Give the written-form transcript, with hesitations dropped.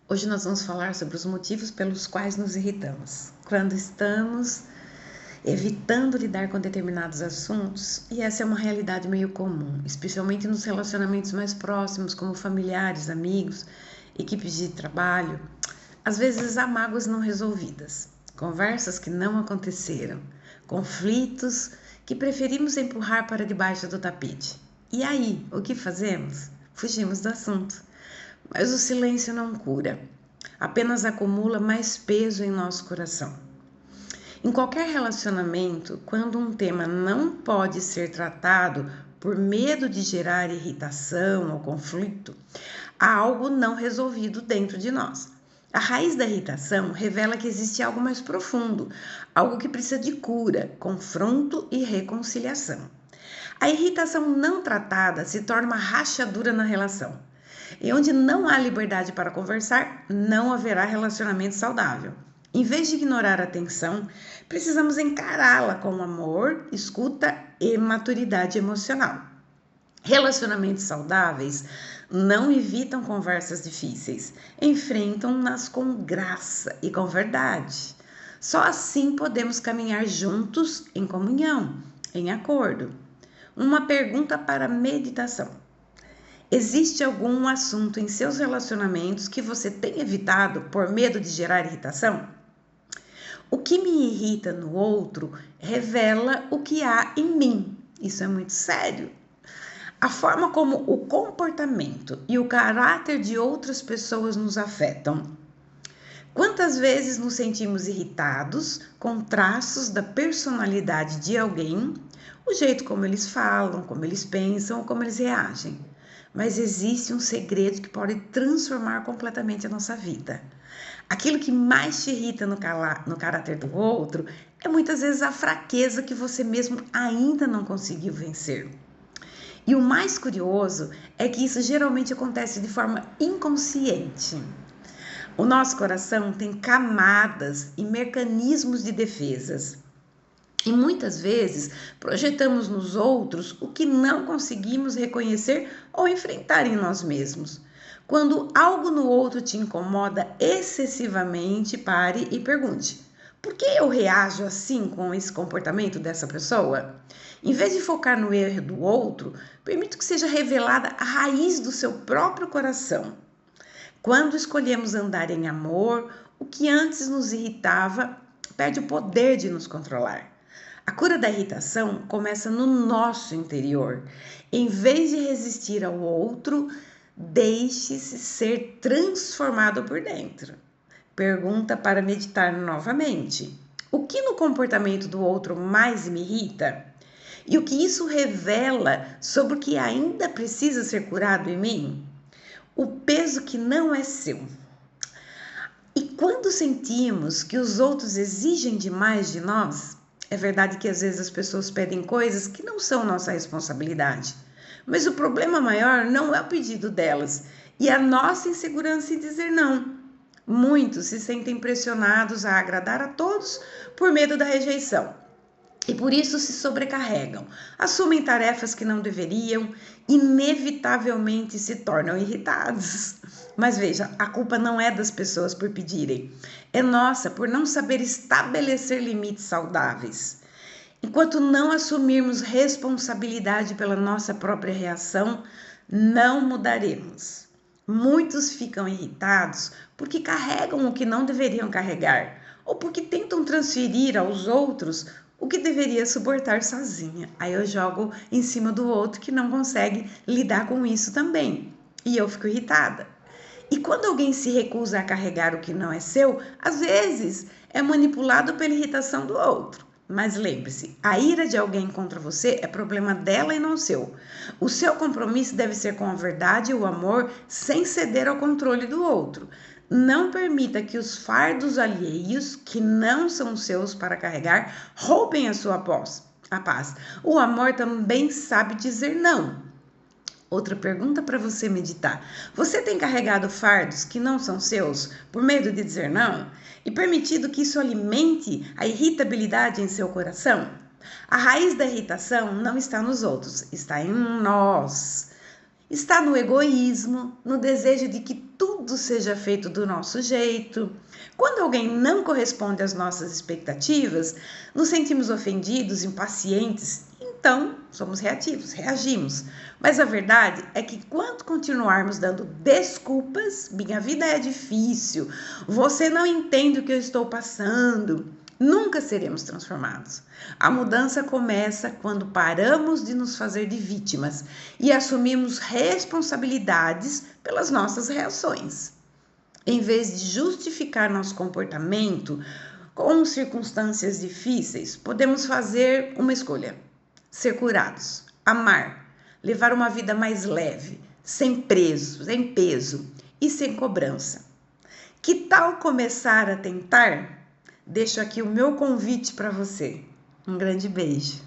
Hoje nós vamos falar sobre os motivos pelos quais nos irritamos. Quando estamos evitando lidar com determinados assuntos, e essa é uma realidade meio comum, especialmente nos relacionamentos mais próximos, como familiares, amigos, equipes de trabalho. Às vezes há mágoas não resolvidas, conversas que não aconteceram, conflitos que preferimos empurrar para debaixo do tapete. E aí, o que fazemos? Fugimos do assunto. Mas o silêncio não cura, apenas acumula mais peso em nosso coração. Em qualquer relacionamento, quando um tema não pode ser tratado por medo de gerar irritação ou conflito, há algo não resolvido dentro de nós. A raiz da irritação revela que existe algo mais profundo, algo que precisa de cura, confronto e reconciliação. A irritação não tratada se torna uma rachadura na relação. E onde não há liberdade para conversar, não haverá relacionamento saudável. Em vez de ignorar a tensão, precisamos encará-la com amor, escuta e maturidade emocional. Relacionamentos saudáveis não evitam conversas difíceis, enfrentam-nas com graça e com verdade. Só assim podemos caminhar juntos em comunhão, em acordo. Uma pergunta para meditação. Existe algum assunto em seus relacionamentos que você tem evitado por medo de gerar irritação? O que me irrita no outro revela o que há em mim. Isso é muito sério. A forma como o comportamento e o caráter de outras pessoas nos afetam. Quantas vezes nos sentimos irritados com traços da personalidade de alguém, o jeito como eles falam, como eles pensam ou como eles reagem? Mas existe um segredo que pode transformar completamente a nossa vida. Aquilo que mais te irrita no caráter do outro é muitas vezes a fraqueza que você mesmo ainda não conseguiu vencer. E o mais curioso é que isso geralmente acontece de forma inconsciente. O nosso coração tem camadas e mecanismos de defesas. E muitas vezes projetamos nos outros o que não conseguimos reconhecer ou enfrentar em nós mesmos. Quando algo no outro te incomoda excessivamente, pare e pergunte: por que eu reajo assim com esse comportamento dessa pessoa? Em vez de focar no erro do outro, permita que seja revelada a raiz do seu próprio coração. Quando escolhemos andar em amor, o que antes nos irritava perde o poder de nos controlar. A cura da irritação começa no nosso interior. Em vez de resistir ao outro, deixe-se ser transformado por dentro. Pergunta para meditar novamente: o que no comportamento do outro mais me irrita? E o que isso revela sobre o que ainda precisa ser curado em mim? O peso que não é seu. E quando sentimos que os outros exigem demais de nós, é verdade que às vezes as pessoas pedem coisas que não são nossa responsabilidade. Mas o problema maior não é o pedido delas, e a nossa insegurança em dizer não. Muitos se sentem pressionados a agradar a todos por medo da rejeição. E por isso se sobrecarregam, assumem tarefas que não deveriam, inevitavelmente se tornam irritados. Mas veja, a culpa não é das pessoas por pedirem, é nossa por não saber estabelecer limites saudáveis. Enquanto não assumirmos responsabilidade pela nossa própria reação, não mudaremos. Muitos ficam irritados porque carregam o que não deveriam carregar, ou porque tentam transferir aos outros o que deveria suportar sozinha. Aí eu jogo em cima do outro que não consegue lidar com isso também. E eu fico irritada. E quando alguém se recusa a carregar o que não é seu, às vezes é manipulado pela irritação do outro. Mas lembre-se, a ira de alguém contra você é problema dela e não seu. O seu compromisso deve ser com a verdade e o amor, sem ceder ao controle do outro. Não permita que os fardos alheios, que não são seus para carregar, roubem a sua paz. O amor também sabe dizer não. Outra pergunta para você meditar. Você tem carregado fardos que não são seus por medo de dizer não? E permitido que isso alimente a irritabilidade em seu coração? A raiz da irritação não está nos outros, está em nós. Está no egoísmo, no desejo de que tudo seja feito do nosso jeito. Quando alguém não corresponde às nossas expectativas, nos sentimos ofendidos, impacientes, então somos reativos, reagimos. Mas a verdade é que quando continuarmos dando desculpas, minha vida é difícil, você não entende o que eu estou passando, nunca seremos transformados. A mudança começa quando paramos de nos fazer de vítimas e assumimos responsabilidades pelas nossas reações. Em vez de justificar nosso comportamento com circunstâncias difíceis, podemos fazer uma escolha: ser curados, amar, levar uma vida mais leve, sem peso e sem cobrança. Que tal começar a tentar? Deixo aqui o meu convite para você. Um grande beijo.